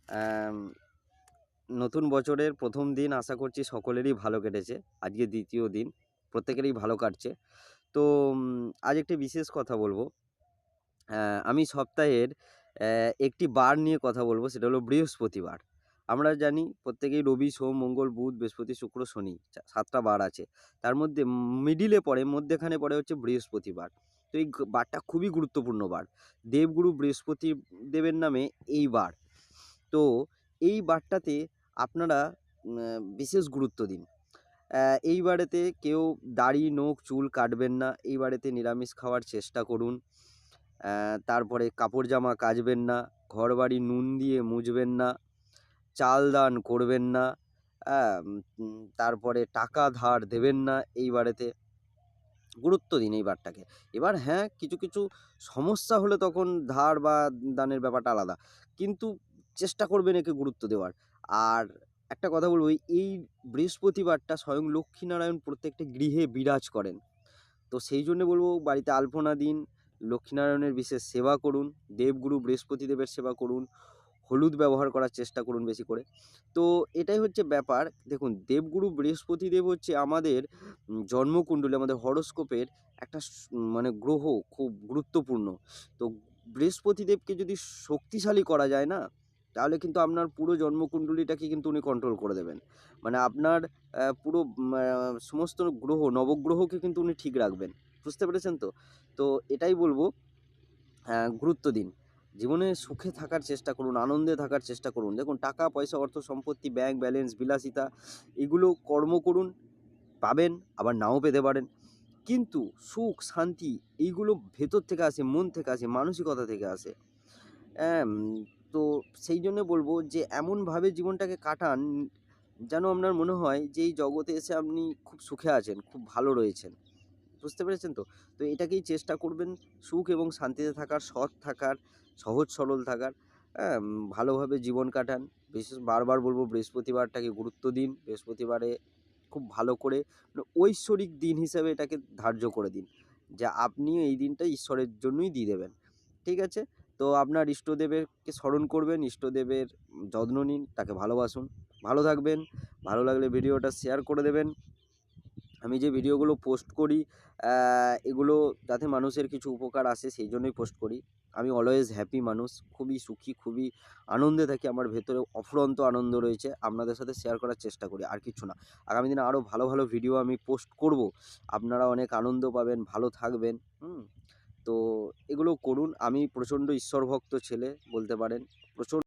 আম নতুন বছরের ১ম দিন আশা করছি সকলেরই ভালো কেটেছে। আজকে ২য় দিন। প্রত্যেকেরই ভালো কাটছে। তো আজ একটি বিশেষ কথা বলব। আমি সপ্তাহের একটি বার নিয়ে কথা বলব, সেটা হলো বৃহস্পতিবার। আমরা জানি প্রত্যেকেই রবি, সোম, মঙ্গল, বুধ, বৃহস্পতি, শুক্র, শনি ৭ টা বার আছে। তার মধ্যে মিডিলে পড়ে, মধ্যেখানে পড়ে হচ্ছে বৃহস্পতিবার। তো এই বারটা খুবই গুরুত্বপূর্ণ বার। দেবগুরু বৃহস্পতি দেবের নামে এই বার। তো এই বারটাতে আপনারা বিশেষ গুরুত্ব দিন। এই বারেতে কেউ দাড়ি, নখ, চুল কাটবেন না। এই বারেতে নিরামিষ খাওয়ার চেষ্টা করুন। তারপরে কাপড় জামা কাচবেন না, ঘরবাড়ি নুন দিয়ে মুছবেন না, চাল দান করবেন না, তারপরে টাকা ধার দেবেন না এই বারেতে। গুরুত্ব দিন এই বারটাকে। এবার হ্যাঁ, কিছু, কিছু সমস্যা হলে তখন ধার বা দানের ব্যাপারটা আলাদা। কিন্তু চেষ্টা করবেন একে গুরুত্ব দেওয়ার। আর একটা কথা বলব, এই বৃহস্পতিবারটা স্বয়ং লক্ষ্মীনারায়ণ প্রত্যেকটা গৃহে বিরাজ করেন। তো সেই জন্য বলব, বাড়িতে আলপনা দিন, লক্ষ্মীনারায়ণের বিশেষ সেবা করুন, দেবগুরু বৃহস্পতিদেবের সেবা করুন, হলুদ ব্যবহার করার চেষ্টা করুন বেশি করে। তো এটাই হচ্ছে ব্যাপার। দেখুন, দেবগুরু বৃহস্পতিদেব হচ্ছে আমাদের জন্মকুণ্ডলী, আমাদের হরোস্কোপের একটা মানে গ্রহ, খুব গুরুত্বপূর্ণ। তো বৃহস্পতিদেবকে যদি শক্তিশালী করা যায় না, তাহলে কিন্তু আপনার পুরো জন্মকুণ্ডলীটাকে কিন্তু উনি কন্ট্রোল করে দেবেন। মানে আপনার পুরো সমস্ত গ্রহ, নবগ্রহকে কিন্তু উনি ঠিক রাখবেন। বুঝতে পেরেছেন তো? তো এটাই বলব, গুরুত্ব দিন। জীবনে সুখে থাকার চেষ্টা করুন, আনন্দে থাকার চেষ্টা করুন। দেখুন, টাকা, পয়সা, অর্থ সম্পত্তি, ব্যাংক ব্যালেন্স, বিলাসিতা, এগুলো কর্ম করুন, পাবেন, আবার নাও পেতে পারেন। কিন্তু সুখ, শান্তি এইগুলো ভেতর থেকে আসে, মন থেকে আসে, মানসিকতা থেকে আসে। হ্যাঁ, তো সেই জন্য বলব যে এমনভাবে জীবনটাকে কাটান যেন আপনার মনে হয় যে এই জগতে এসে আপনি খুব সুখে আছেন, খুব ভালো রয়েছেন। বুঝতে পেরেছেন তো? তো এটাকেই চেষ্টা করবেন, সুখ এবং শান্তিতে থাকার, সৎ থাকার, সহজ সরল থাকার, হ্যাঁ? ভালোভাবে জীবন কাটান। বিশেষ বারবার বলব, বৃহস্পতিবারটাকে গুরুত্ব দিন। বৃহস্পতিবারে খুব ভালো করে ঐশ্বরিক দিন হিসেবে এটাকে ধার্য করে দিন। যে আপনিও এই দিনটা ঈশ্বরের জন্যই দিয়ে দেবেন। ঠিক আছে? তো আপনার ইষ্টদেবেরকে স্মরণ করবেন, ইষ্টদেবের যত্ন নিন, তাকে ভালোবাসুন। ভালো থাকবেন। ভালো লাগলে ভিডিওটা শেয়ার করে দেবেন। আমি যে ভিডিওগুলো পোস্ট করি, এগুলো যাতে মানুষের কিছু উপকার আসে সেই জন্যই পোস্ট করি। আমি অলওয়েজ হ্যাপি মানুষ, খুবই সুখী, খুবই আনন্দে থাকি। আমার ভেতরে অফুরন্ত আনন্দ রয়েছে। আপনাদের সাথে শেয়ার করার চেষ্টা করি, আর কিচ্ছু না। আগামী দিনে আরও ভালো, ভালো ভিডিও আমি পোস্ট করব। আপনারা অনেক আনন্দ পাবেন, ভালো থাকবেন। তো এগুলো করুন। আমি প্রচণ্ড ঈশ্বরভক্ত ছেলে বলতে পারেন। প্রচণ্ড